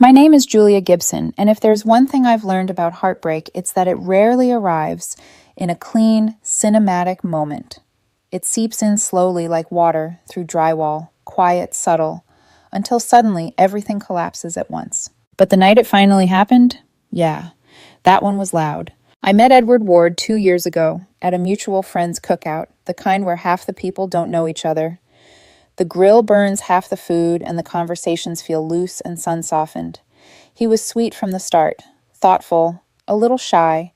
My name is Julia Gibson, and if there's one thing I've learned about heartbreak, it's that it rarely arrives in a clean, cinematic moment. It seeps in slowly like water through drywall, quiet, subtle, until suddenly everything collapses at once. But the night it finally happened, yeah, that one was loud. I met Edward Ward 2 years ago at a mutual friend's cookout, the kind where half the people don't know each other. The grill burns half the food, and the conversations feel loose and sun-softened. He was sweet from the start, thoughtful, a little shy,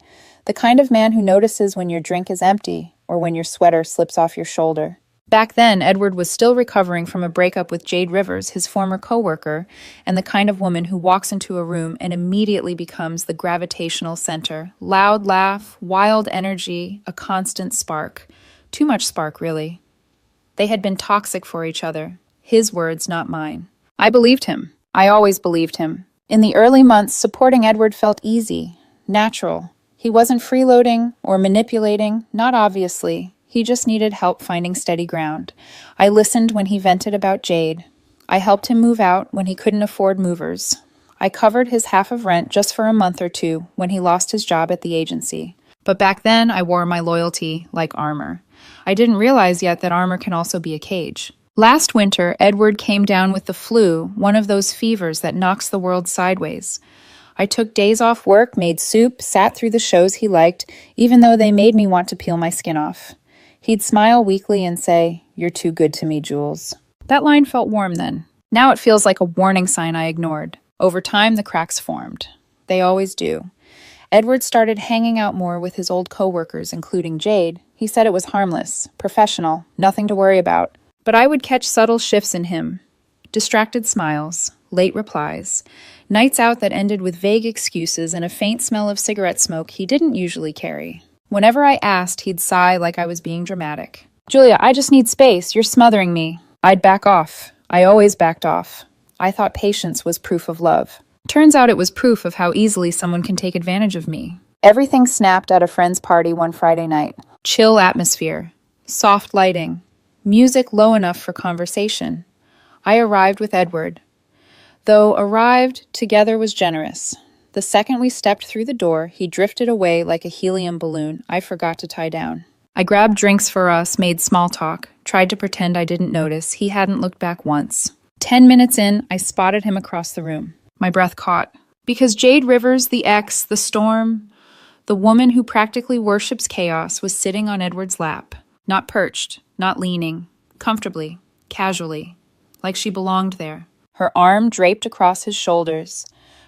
the kind of man who notices when your drink is empty or when your sweater slips off your shoulder. Back then, Edward was still recovering from a breakup with Jade Rivers, his former coworker, and the kind of woman who walks into a room and immediately becomes the gravitational center. Loud laugh, wild energy, a constant spark. Too much spark, really. They had been toxic for each other. His words, not mine. I believed him. I always believed him. In the early months, supporting Edward felt easy, natural. He wasn't freeloading or manipulating, not obviously. He just needed help finding steady ground. I listened when he vented about Jade. I helped him move out when he couldn't afford movers. I covered his half of rent just for a month or two when he lost his job at the agency. But back then, I wore my loyalty like armor. I didn't realize yet that armor can also be a cage. Last winter, Edward came down with the flu, one of those fevers that knocks the world sideways. I took days off work, made soup, sat through the shows he liked, even though they made me want to peel my skin off. He'd smile weakly and say, "You're too good to me, Jules." That line felt warm then. Now it feels like a warning sign I ignored. Over time, the cracks formed. They always do. Edward started hanging out more with his old coworkers, including Jade. He said it was harmless, professional, nothing to worry about. But I would catch subtle shifts in him. Distracted smiles, late replies, nights out that ended with vague excuses and a faint smell of cigarette smoke he didn't usually carry. Whenever I asked, he'd sigh like I was being dramatic. "Julia, I just need space. You're smothering me." I'd back off. I always backed off. I thought patience was proof of love. Turns out it was proof of how easily someone can take advantage of me. Everything snapped at a friend's party one Friday night. Chill atmosphere, soft lighting, music low enough for conversation. I arrived with Edward. Though arrived together was generous. The second we stepped through the door, he drifted away like a helium balloon I forgot to tie down. I grabbed drinks for us, made small talk, tried to pretend I didn't notice. He hadn't looked back once. 10 minutes in, I spotted him across the room. My breath caught. Because Jade Rivers, the ex, the storm, the woman who practically worships chaos, was sitting on Edward's lap. Not perched, not leaning, comfortably, casually, like she belonged there. Her arm draped across his shoulders,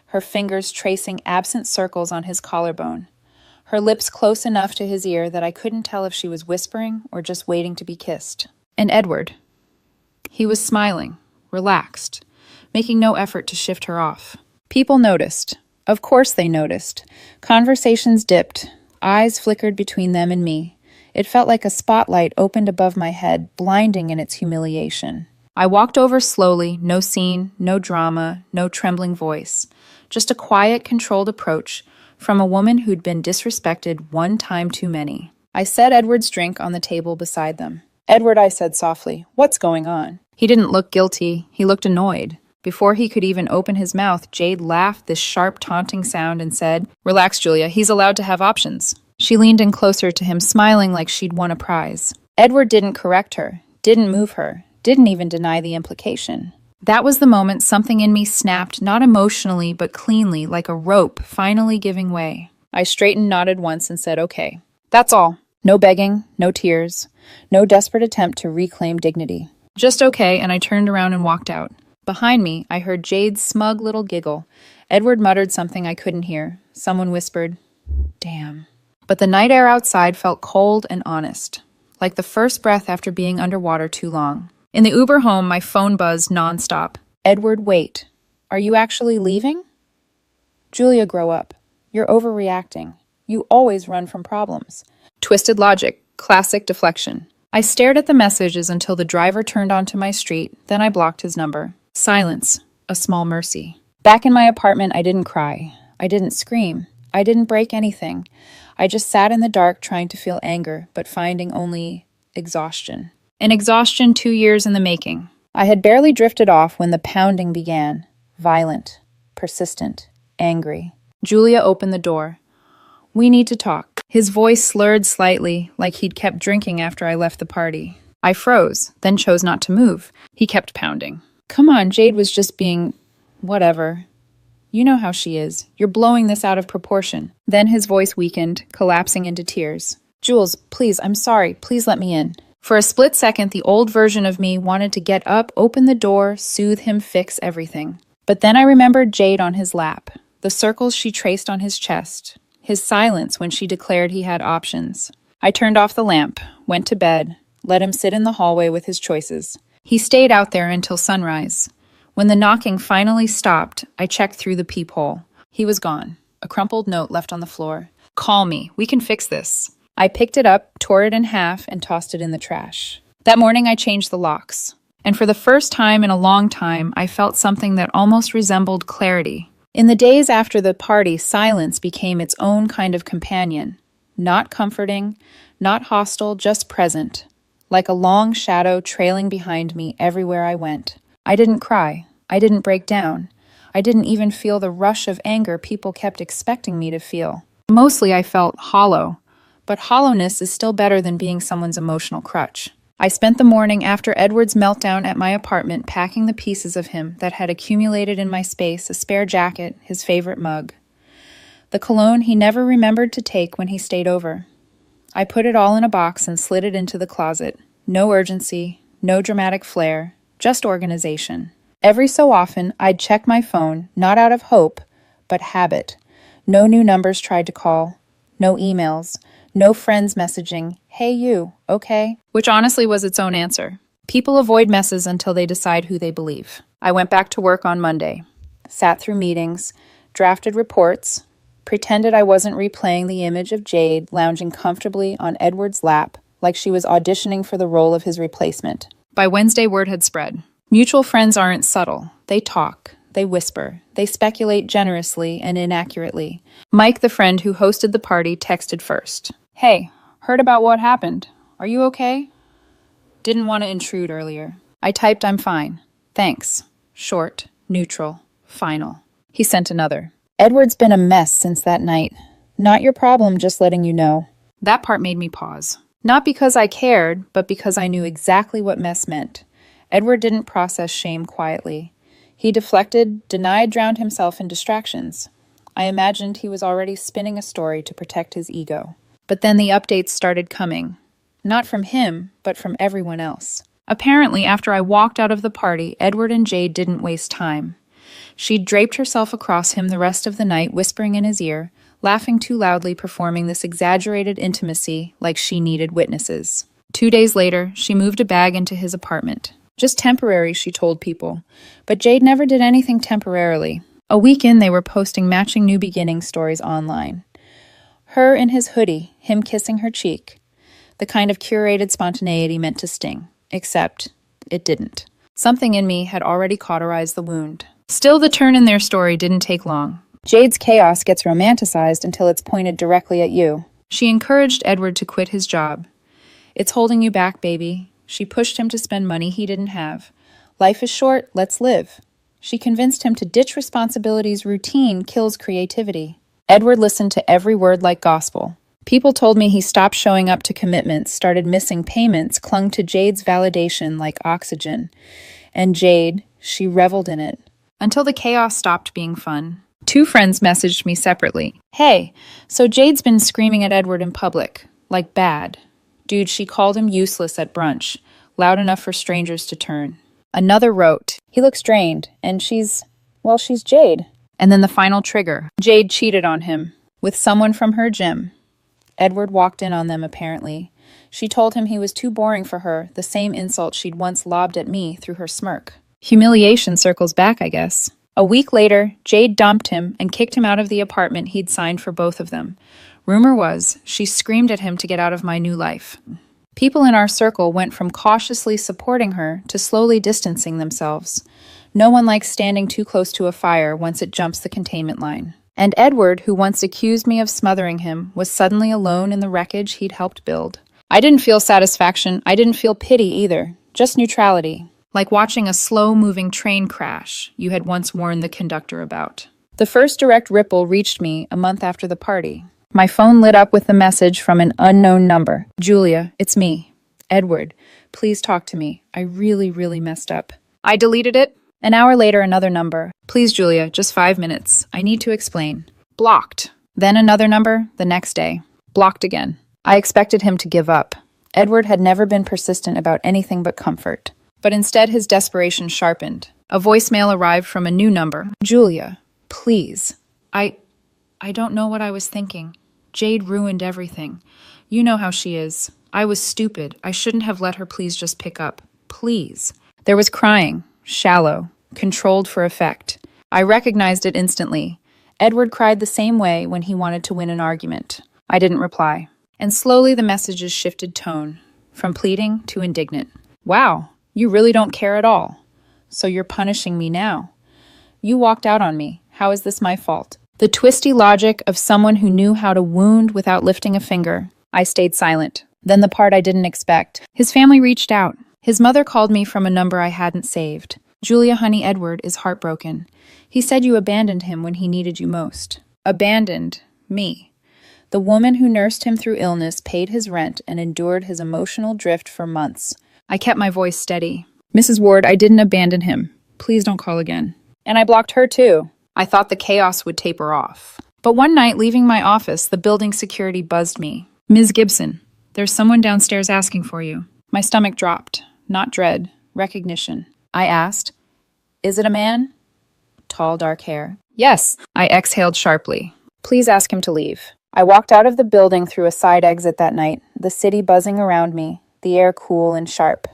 her fingers tracing absent circles on his collarbone, her lips close enough to his ear that I couldn't tell if she was whispering or just waiting to be kissed. And Edward. He was smiling, relaxed, making no effort to shift her off. People noticed. Of course they noticed. Conversations dipped. Eyes flickered between them and me. It felt like a spotlight opened above my head, blinding in its humiliation. I walked over slowly, no scene, no drama, no trembling voice. Just a quiet, controlled approach from a woman who'd been disrespected one time too many. I set Edward's drink on the table beside them. "Edward," I said softly, "what's going on?" He didn't look guilty. He looked annoyed. Before he could even open his mouth, Jade laughed this sharp, taunting sound and said, "Relax, Julia. He's allowed to have options." She leaned in closer to him, smiling like she'd won a prize. Edward didn't correct her, didn't move her, didn't even deny the implication. That was the moment something in me snapped, not emotionally, but cleanly, like a rope finally giving way. I straightened, nodded once, and said, "Okay. That's all. No begging, no tears, no desperate attempt to reclaim dignity. Just okay," and I turned around and walked out. Behind me, I heard Jade's smug little giggle. Edward muttered something I couldn't hear. Someone whispered, "Damn." But the night air outside felt cold and honest, like the first breath after being underwater too long. In the Uber home, my phone buzzed nonstop. "Edward, wait. Are you actually leaving?" "Julia, grow up. You're overreacting. You always run from problems." Twisted logic, classic deflection. I stared at the messages until the driver turned onto my street, then I blocked his number. Silence, a small mercy. Back in my apartment, I didn't cry. I didn't scream. I didn't break anything. I just sat in the dark trying to feel anger, but finding only exhaustion. An exhaustion 2 years in the making. I had barely drifted off when the pounding began. Violent. persistent, angry. Julia opened the door. "We need to talk." His voice slurred slightly, like he'd kept drinking after I left the party. I froze, then chose not to move. He kept pounding. "Come on, Jade was just being... whatever. You know how she is. You're blowing this out of proportion." Then his voice weakened, collapsing into tears. "Jules, please, I'm sorry. Please let me in." For a split second, the old version of me wanted to get up, open the door, soothe him, fix everything. But then I remembered Jade on his lap, the circles she traced on his chest, his silence when she declared he had options. I turned off the lamp, went to bed, let him sit in the hallway with his choices. He stayed out there until sunrise. When the knocking finally stopped, I checked through the peephole. He was gone, a crumpled note left on the floor. "Call me. We can fix this." I picked it up, tore it in half, and tossed it in the trash. That morning I changed the locks. And for the first time in a long time, I felt something that almost resembled clarity. In the days after the party, silence became its own kind of companion. Not comforting, not hostile, just present. Like a long shadow trailing behind me everywhere I went. I didn't cry. I didn't break down. I didn't even feel the rush of anger people kept expecting me to feel. Mostly I felt hollow. But hollowness is still better than being someone's emotional crutch. I spent the morning after Edward's meltdown at my apartment packing the pieces of him that had accumulated in my space, a spare jacket, his favorite mug. The cologne he never remembered to take when he stayed over. I put it all in a box and slid it into the closet. No urgency, no dramatic flair, just organization. Every so often, I'd check my phone, not out of hope, but habit. No new numbers tried to call. No emails. No friends messaging, "Hey you, okay?" Which honestly was its own answer. People avoid messes until they decide who they believe. I went back to work on Monday, sat through meetings, drafted reports, pretended I wasn't replaying the image of Jade lounging comfortably on Edward's lap like she was auditioning for the role of his replacement. By Wednesday, word had spread. Mutual friends aren't subtle. They talk. They whisper. They speculate generously and inaccurately. Mike, the friend who hosted the party, texted first. "Hey, heard about what happened. Are you okay?" Didn't want to intrude earlier. I typed, "I'm fine. Thanks." Short, neutral, final. He sent another. "Edward's been a mess since that night. Not your problem, just letting you know." That part made me pause. Not because I cared, but because I knew exactly what mess meant. Edward didn't process shame quietly. He deflected, denied, drowned himself in distractions. I imagined he was already spinning a story to protect his ego. But then the updates started coming. Not from him, but from everyone else. Apparently, after I walked out of the party, Edward and Jade didn't waste time. She'd draped herself across him the rest of the night, whispering in his ear, laughing too loudly, performing this exaggerated intimacy like she needed witnesses. 2 days later, she moved a bag into his apartment. Just temporary, she told people. But Jade never did anything temporarily. A week in, they were posting matching New Beginning stories online. Her in his hoodie, him kissing her cheek. The kind of curated spontaneity meant to sting. Except, it didn't. Something in me had already cauterized the wound. Still, the turn in their story didn't take long. Jade's chaos gets romanticized until it's pointed directly at you. She encouraged Edward to quit his job. "It's holding you back, baby." She pushed him to spend money he didn't have. "Life is short, let's live." She convinced him to ditch responsibilities. Routine kills creativity. Edward listened to every word like gospel. People told me he stopped showing up to commitments, started missing payments, clung to Jade's validation like oxygen. And Jade, she reveled in it. Until the chaos stopped being fun. 2 friends messaged me separately. "Hey, so Jade's been screaming at Edward in public. Like bad. Dude, she called him useless at brunch, loud enough for strangers to turn." Another wrote, "He looks drained, and she's Jade." And then the final trigger. Jade cheated on him with someone from her gym. Edward walked in on them, apparently. She told him he was too boring for her, the same insult she'd once lobbed at me through her smirk. Humiliation circles back, I guess. A week later, Jade dumped him and kicked him out of the apartment he'd signed for both of them. Rumor was, she screamed at him to get out of my new life. People in our circle went from cautiously supporting her to slowly distancing themselves. No one likes standing too close to a fire once it jumps the containment line. And Edward, who once accused me of smothering him, was suddenly alone in the wreckage he'd helped build. I didn't feel satisfaction. I didn't feel pity either. Just neutrality. like watching a slow-moving train crash you had once warned the conductor about. The first direct ripple reached me a month after the party. My phone lit up with a message from an unknown number. "Julia, it's me. Edward, please talk to me. I really messed up." I deleted it. An hour later, another number. "Please, Julia, just 5 minutes. I need to explain." Blocked. Then another number, the next day. Blocked again. I expected him to give up. Edward had never been persistent about anything but comfort. But instead, his desperation sharpened. A voicemail arrived from a new number. "Julia, please. I don't know what I was thinking. Jade ruined everything. You know how she is. I was stupid. I shouldn't have let her. Please just pick up. Please." There was crying, shallow, controlled for effect. I recognized it instantly. Edward cried the same way when he wanted to win an argument. I didn't reply. And slowly the messages shifted tone, from pleading to indignant. "Wow, you really don't care at all. So you're punishing me now. You walked out on me. How is this my fault?" The twisty logic of someone who knew how to wound without lifting a finger. I stayed silent. Then the part I didn't expect. His family reached out. His mother called me from a number I hadn't saved. "Julia, honey, Edward is heartbroken. He said you abandoned him when he needed you most." Abandoned me. The woman who nursed him through illness, paid his rent, and endured his emotional drift for months. I kept my voice steady. "Mrs. Ward, I didn't abandon him. Please don't call again." And I blocked her too. I thought the chaos would taper off. But one night, leaving my office, the building security buzzed me. "Ms. Gibson, there's someone downstairs asking for you." My stomach dropped. Not dread, recognition. I asked, "Is it a man?" Tall, dark hair. "Yes." I exhaled sharply. "Please ask him to leave." I walked out of the building through a side exit that night, the city buzzing around me, the air cool and sharp.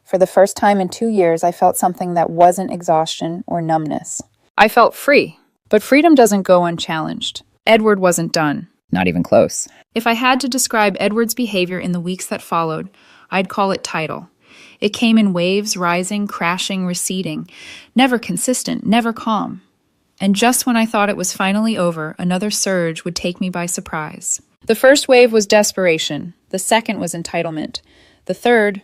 For the first time in 2 years, I felt something that wasn't exhaustion or numbness. I felt free, but freedom doesn't go unchallenged. Edward wasn't done. Not even close. If I had to describe Edward's behavior in the weeks that followed, I'd call it tidal. It came in waves, rising, crashing, receding. Never consistent, never calm. And just when I thought it was finally over, another surge would take me by surprise. The first wave was desperation. The second was entitlement. The third,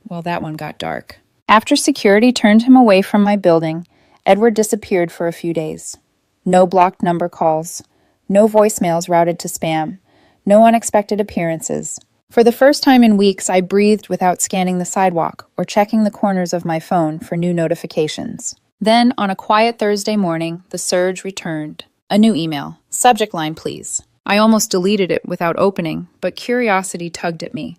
well, that one got dark. After security turned him away from my building, Edward disappeared for a few days. No blocked number calls. No voicemails routed to spam. No unexpected appearances. For the first time in weeks, I breathed without scanning the sidewalk or checking the corners of my phone for new notifications. Then, on a quiet Thursday morning, the surge returned. A new email. "Subject line, please." I almost deleted it without opening, but curiosity tugged at me.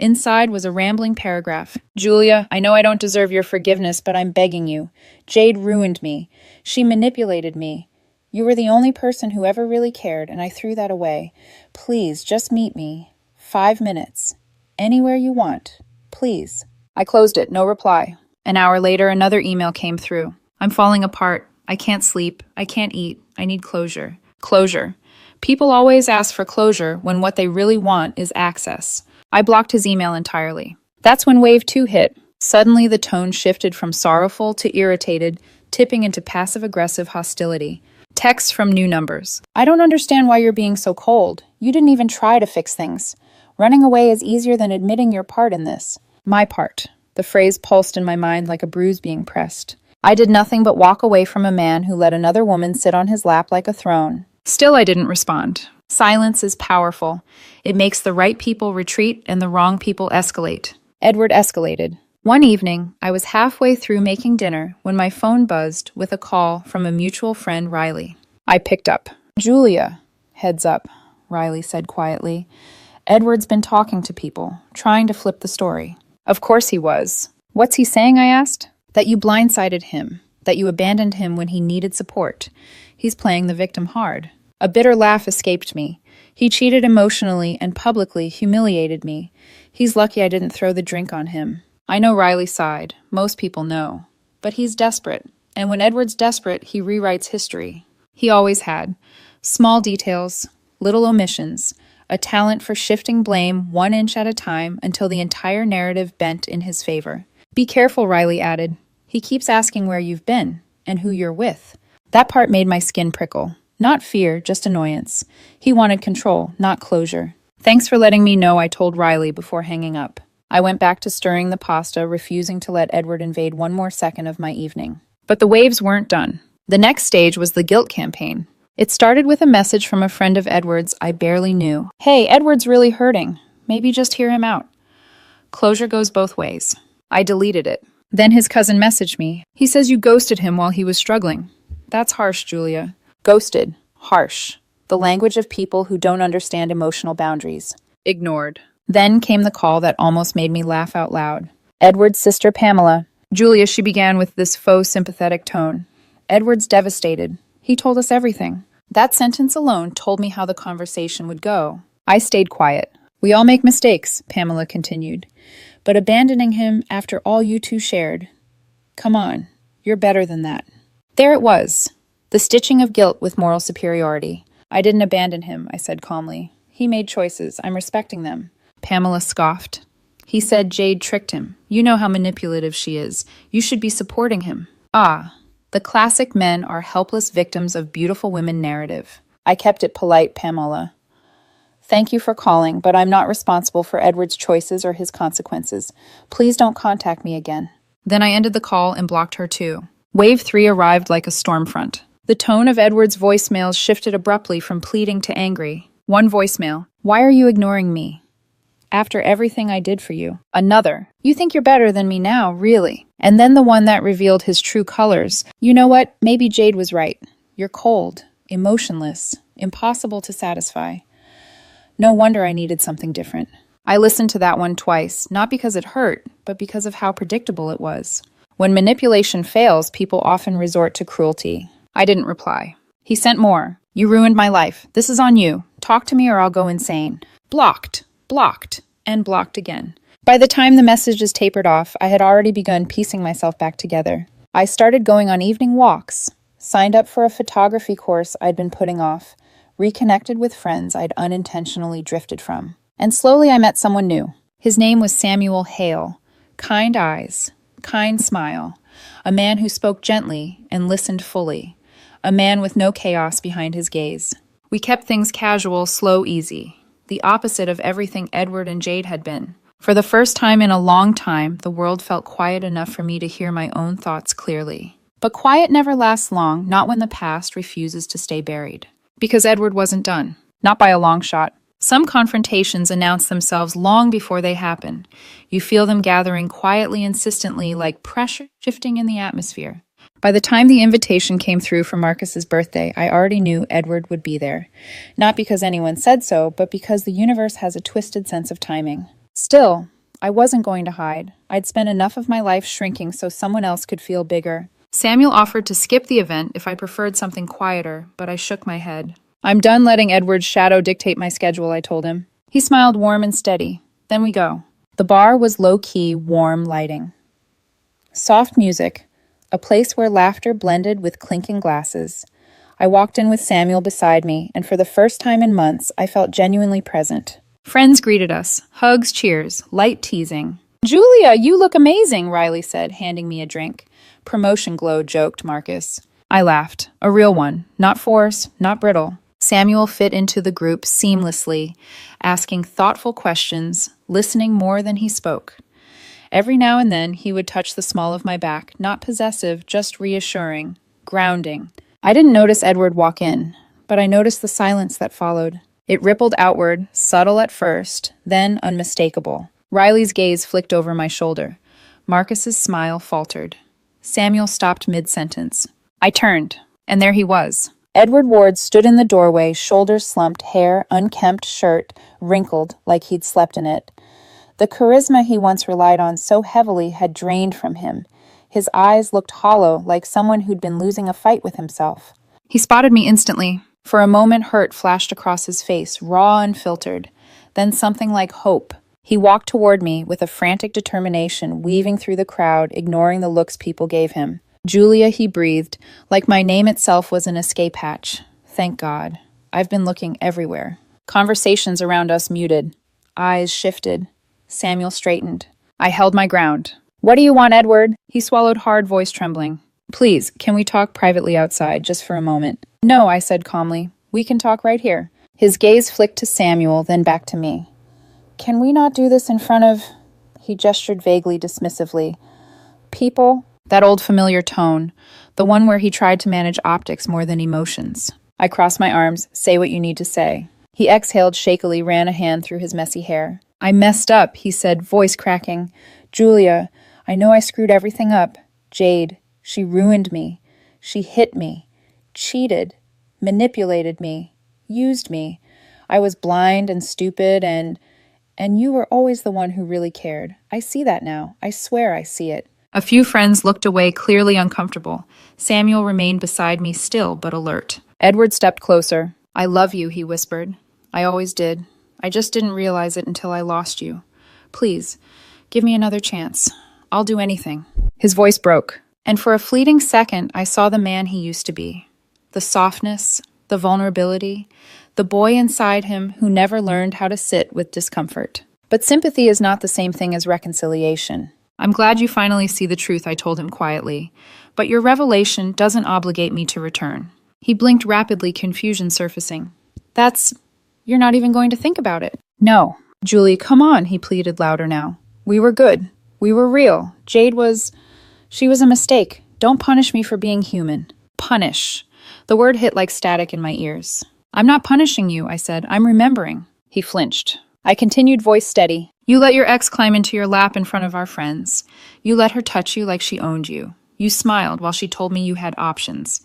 Inside was a rambling paragraph. "Julia, I know I don't deserve your forgiveness, but I'm begging you. Jade ruined me. She manipulated me. You were the only person who ever really cared, and I threw that away. Please, just meet me. 5 minutes. Anywhere you want. Please." I closed it, no reply. An hour later, another email came through. "I'm falling apart. I can't sleep. I can't eat. I need closure." Closure. People always ask for closure when what they really want is access. I blocked his email entirely. That's when wave 2 hit. Suddenly, the tone shifted from sorrowful to irritated, tipping into passive-aggressive hostility. Texts from new numbers. "I don't understand why you're being so cold. You didn't even try to fix things. Running away is easier than admitting your part in this." My part. The phrase pulsed in my mind like a bruise being pressed. I did nothing but walk away from a man who let another woman sit on his lap like a throne. Still, I didn't respond. Silence is powerful. It makes the right people retreat and the wrong people escalate. Edward escalated. One evening, I was halfway through making dinner when my phone buzzed with a call from a mutual friend, Riley. I picked up. "Julia." "Heads up," Riley said quietly. "Edward's been talking to people, trying to flip the story." Of course he was. "What's he saying?" I asked. "That you blindsided him, that you abandoned him when he needed support. He's playing the victim hard." A bitter laugh escaped me. "He cheated emotionally and publicly humiliated me. He's lucky I didn't throw the drink on him." I know Riley sighed. Most people know. But he's desperate. And when Edward's desperate, he rewrites history. He always had. Small details, little omissions, a talent for shifting blame 1 inch at a time until the entire narrative bent in his favor. "Be careful," Riley added. "He keeps asking where you've been and who you're with." That part made my skin prickle. Not fear, just annoyance. He wanted control, not closure. "Thanks for letting me know," I told Riley before hanging up. I went back to stirring the pasta, refusing to let Edward invade one more second of my evening. But the waves weren't done. The next stage was the guilt campaign. It started with a message from a friend of Edward's I barely knew. Hey, Edward's really hurting. Maybe just hear him out. Closure goes both ways. I deleted it. Then his cousin messaged me. He says you ghosted him while he was struggling. That's harsh, Julia. Ghosted. Harsh. The language of people who don't understand emotional boundaries. Ignored. Then came the call that almost made me laugh out loud. Edward's sister Pamela. Julia, she began with this faux sympathetic tone. Edward's devastated. He told us everything. That sentence alone told me how the conversation would go. I stayed quiet. We all make mistakes, Pamela continued. But abandoning him after all you two shared. Come on, you're better than that. There it was. The stitching of guilt with moral superiority. I didn't abandon him, I said calmly. He made choices. I'm respecting them. Pamela scoffed. He said Jade tricked him. You know how manipulative she is. You should be supporting him. Ah, the classic men are helpless victims of beautiful women narrative. I kept it polite, Pamela. Thank you for calling, but I'm not responsible for Edward's choices or his consequences. Please don't contact me again. Then I ended the call and blocked her too. Wave 3 arrived like a storm front. The tone of Edward's voicemails shifted abruptly from pleading to angry. One voicemail. Why are you ignoring me? After everything I did for you. Another. You think you're better than me now, really? And then the one that revealed his true colors. You know what? Maybe Jade was right. You're cold, emotionless, impossible to satisfy. No wonder I needed something different. I listened to that one twice, not because it hurt, but because of how predictable it was. When manipulation fails, people often resort to cruelty. I didn't reply. He sent more. You ruined my life. This is on you. Talk to me or I'll go insane. Blocked, and blocked again. By the time the messages tapered off, I had already begun piecing myself back together. I started going on evening walks, signed up for a photography course I'd been putting off, reconnected with friends I'd unintentionally drifted from. And slowly I met someone new. His name was Samuel Hale. Kind eyes, kind smile. A man who spoke gently and listened fully. A man with no chaos behind his gaze. We kept things casual, slow, easy. The opposite of everything Edward and Jade had been. For the first time in a long time, the world felt quiet enough for me to hear my own thoughts clearly. But quiet never lasts long, not when the past refuses to stay buried. Because Edward wasn't done. Not by a long shot. Some confrontations announce themselves long before they happen. You feel them gathering quietly, insistently, like pressure shifting in the atmosphere. By the time the invitation came through for Marcus's birthday, I already knew Edward would be there. Not because anyone said so, but because the universe has a twisted sense of timing. Still, I wasn't going to hide. I'd spent enough of my life shrinking so someone else could feel bigger. Samuel offered to skip the event if I preferred something quieter, but I shook my head. I'm done letting Edward's shadow dictate my schedule, I told him. He smiled warm and steady. Then we go. The bar was low-key, warm lighting. Soft music. A place where laughter blended with clinking glasses. I walked in with Samuel beside me, and for the first time in months, I felt genuinely present. Friends greeted us. Hugs, cheers, light teasing. Julia, you look amazing, Riley said, handing me a drink. Promotion glow, joked Marcus. I laughed. A real one. Not forced, not brittle. Samuel fit into the group seamlessly, asking thoughtful questions, listening more than he spoke. Every now and then, he would touch the small of my back, not possessive, just reassuring, grounding. I didn't notice Edward walk in, but I noticed the silence that followed. It rippled outward, subtle at first, then unmistakable. Riley's gaze flicked over my shoulder. Marcus's smile faltered. Samuel stopped mid-sentence. I turned, and there he was. Edward Ward stood in the doorway, shoulders slumped, hair, unkempt, shirt, wrinkled like he'd slept in it. The charisma he once relied on so heavily had drained from him. His eyes looked hollow, like someone who'd been losing a fight with himself. He spotted me instantly. For a moment, hurt flashed across his face, raw and filtered. Then something like hope. He walked toward me with a frantic determination, weaving through the crowd, ignoring the looks people gave him. Julia, he breathed, like my name itself was an escape hatch. Thank God. I've been looking everywhere. Conversations around us muted. Eyes shifted. Samuel straightened. I held my ground. What do you want, Edward? He swallowed hard, voice trembling. Please, can we talk privately outside, just for a moment? No, I said calmly. We can talk right here. His gaze flicked to Samuel, then back to me. Can we not do this in front of... He gestured vaguely dismissively. People? That old familiar tone, the one where he tried to manage optics more than emotions. I crossed my arms. Say what you need to say. He exhaled shakily, ran a hand through his messy hair. I messed up, he said, voice cracking. Julia, I know I screwed everything up. Jade, she ruined me. She hit me. Cheated. Manipulated me. Used me. I was blind and stupid and you were always the one who really cared. I see that now. I swear I see it. A few friends looked away, clearly uncomfortable. Samuel remained beside me, still but alert. Edward stepped closer. I love you, he whispered. I always did. I just didn't realize it until I lost you. Please, give me another chance. I'll do anything. His voice broke, and for a fleeting second, I saw the man he used to be. The softness, the vulnerability, the boy inside him who never learned how to sit with discomfort. But sympathy is not the same thing as reconciliation. I'm glad you finally see the truth, I told him quietly. But your revelation doesn't obligate me to return. He blinked rapidly, confusion surfacing. You're not even going to think about it. No. Julie, come on, he pleaded louder now. We were good. We were real. She was a mistake. Don't punish me for being human. Punish. The word hit like static in my ears. I'm not punishing you, I said. I'm remembering. He flinched. I continued, voice steady. You let your ex climb into your lap in front of our friends. You let her touch you like she owned you. You smiled while she told me you had options.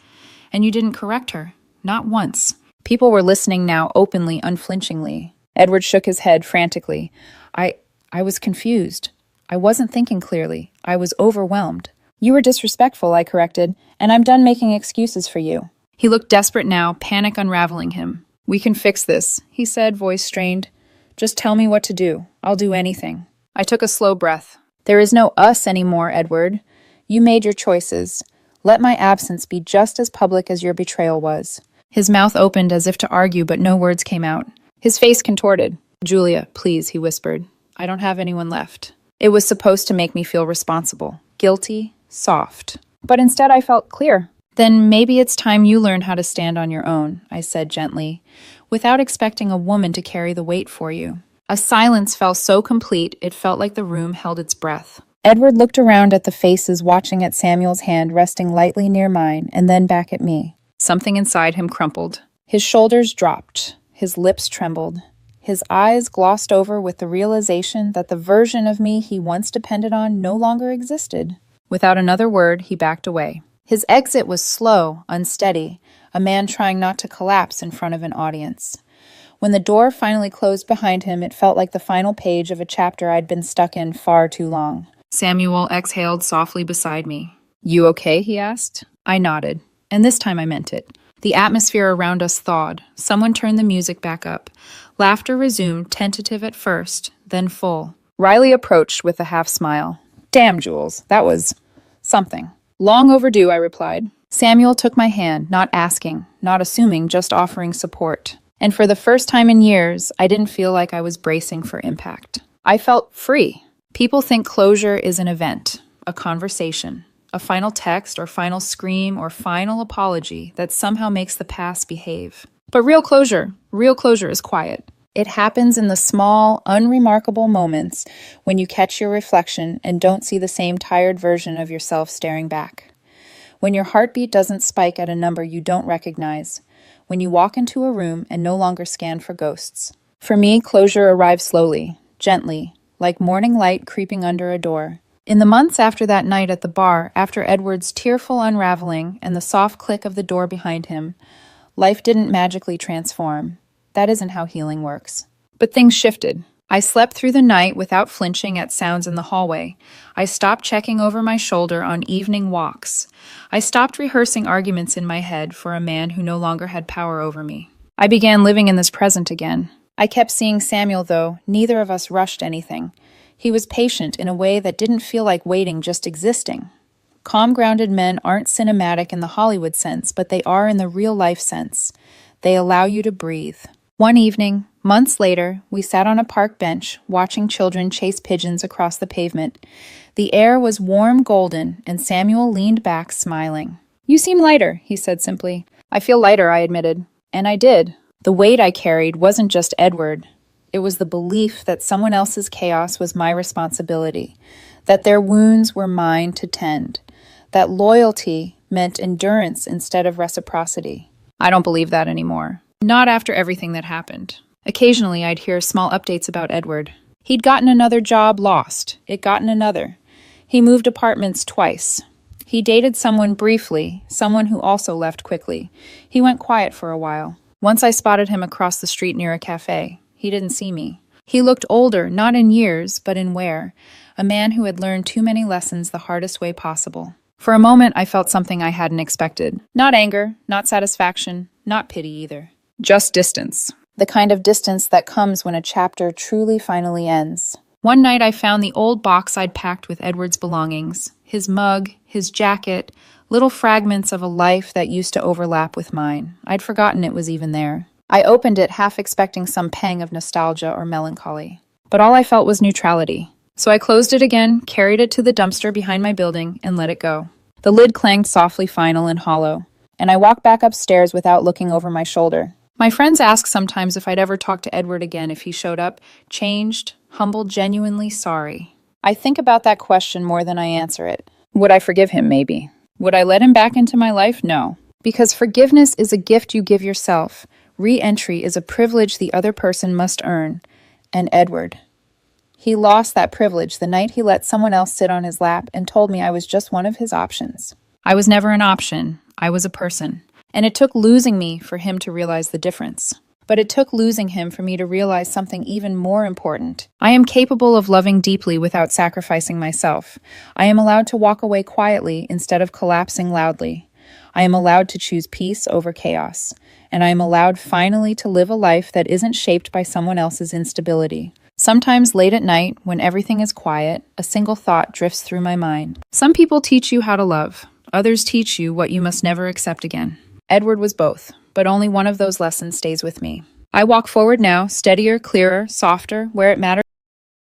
And you didn't correct her. Not once. People were listening now, openly, unflinchingly. Edward shook his head frantically. I was confused. I wasn't thinking clearly. I was overwhelmed. You were disrespectful, I corrected, and I'm done making excuses for you. He looked desperate now, panic unraveling him. We can fix this, he said, voice strained. Just tell me what to do. I'll do anything. I took a slow breath. There is no us anymore, Edward. You made your choices. Let my absence be just as public as your betrayal was. His mouth opened as if to argue, but no words came out. His face contorted. Julia, please, he whispered. I don't have anyone left. It was supposed to make me feel responsible, guilty, soft. But instead I felt clear. Then maybe it's time you learn how to stand on your own, I said gently, without expecting a woman to carry the weight for you. A silence fell so complete it felt like the room held its breath. Edward looked around at the faces watching at Samuel's hand resting lightly near mine and then back at me. Something inside him crumpled. His shoulders dropped. His lips trembled. His eyes glossed over with the realization that the version of me he once depended on no longer existed. Without another word, he backed away. His exit was slow, unsteady, a man trying not to collapse in front of an audience. When the door finally closed behind him, it felt like the final page of a chapter I'd been stuck in far too long. Samuel exhaled softly beside me. You okay? He asked. I nodded, and this time I meant it. The atmosphere around us thawed. Someone turned the music back up. Laughter resumed, tentative at first, then full. Riley approached with a half-smile. Damn, Jules, that was something. Long overdue, I replied. Samuel took my hand, not asking, not assuming, just offering support. And for the first time in years, I didn't feel like I was bracing for impact. I felt free. People think closure is an event, a conversation, a final text or final scream or final apology that somehow makes the past behave. But real closure is quiet. It happens in the small, unremarkable moments when you catch your reflection and don't see the same tired version of yourself staring back. When your heartbeat doesn't spike at a number you don't recognize. When you walk into a room and no longer scan for ghosts. For me, closure arrived slowly, gently, like morning light creeping under a door. In the months after that night at the bar, after Edward's tearful unraveling and the soft click of the door behind him, life didn't magically transform. That isn't how healing works. But things shifted. I slept through the night without flinching at sounds in the hallway. I stopped checking over my shoulder on evening walks. I stopped rehearsing arguments in my head for a man who no longer had power over me. I began living in this present again. I kept seeing Samuel, though. Neither of us rushed anything. He was patient in a way that didn't feel like waiting, just existing. Calm, grounded men aren't cinematic in the Hollywood sense, but they are in the real-life sense. They allow you to breathe. One evening, months later, we sat on a park bench, watching children chase pigeons across the pavement. The air was warm golden, and Samuel leaned back, smiling. You seem lighter, he said simply. I feel lighter, I admitted. And I did. The weight I carried wasn't just Edward. It was the belief that someone else's chaos was my responsibility, that their wounds were mine to tend, that loyalty meant endurance instead of reciprocity. I don't believe that anymore. Not after everything that happened. Occasionally, I'd hear small updates about Edward. He'd gotten another job lost. It gotten another. He moved apartments twice. He dated someone briefly, someone who also left quickly. He went quiet for a while. Once I spotted him across the street near a cafe. He didn't see me. He looked older, not in years, but in wear. A man who had learned too many lessons the hardest way possible. For a moment, I felt something I hadn't expected. Not anger, not satisfaction, not pity either. Just distance. The kind of distance that comes when a chapter truly finally ends. One night I found the old box I'd packed with Edward's belongings. His mug, his jacket, little fragments of a life that used to overlap with mine. I'd forgotten it was even there. I opened it half expecting some pang of nostalgia or melancholy. But all I felt was neutrality. So I closed it again, carried it to the dumpster behind my building, and let it go. The lid clanged softly final and hollow, and I walked back upstairs without looking over my shoulder. My friends ask sometimes if I'd ever talk to Edward again if he showed up, changed, humble, genuinely sorry. I think about that question more than I answer it. Would I forgive him? Maybe. Would I let him back into my life? No. Because forgiveness is a gift you give yourself. Re-entry is a privilege the other person must earn. And Edward. He lost that privilege the night he let someone else sit on his lap and told me I was just one of his options. I was never an option. I was a person. And it took losing me for him to realize the difference. But it took losing him for me to realize something even more important. I am capable of loving deeply without sacrificing myself. I am allowed to walk away quietly instead of collapsing loudly. I am allowed to choose peace over chaos. And I am allowed finally to live a life that isn't shaped by someone else's instability. Sometimes late at night, when everything is quiet, a single thought drifts through my mind. Some people teach you how to love. Others teach you what you must never accept again. Edward was both, but only one of those lessons stays with me. I walk forward now, steadier, clearer, softer, where it matters.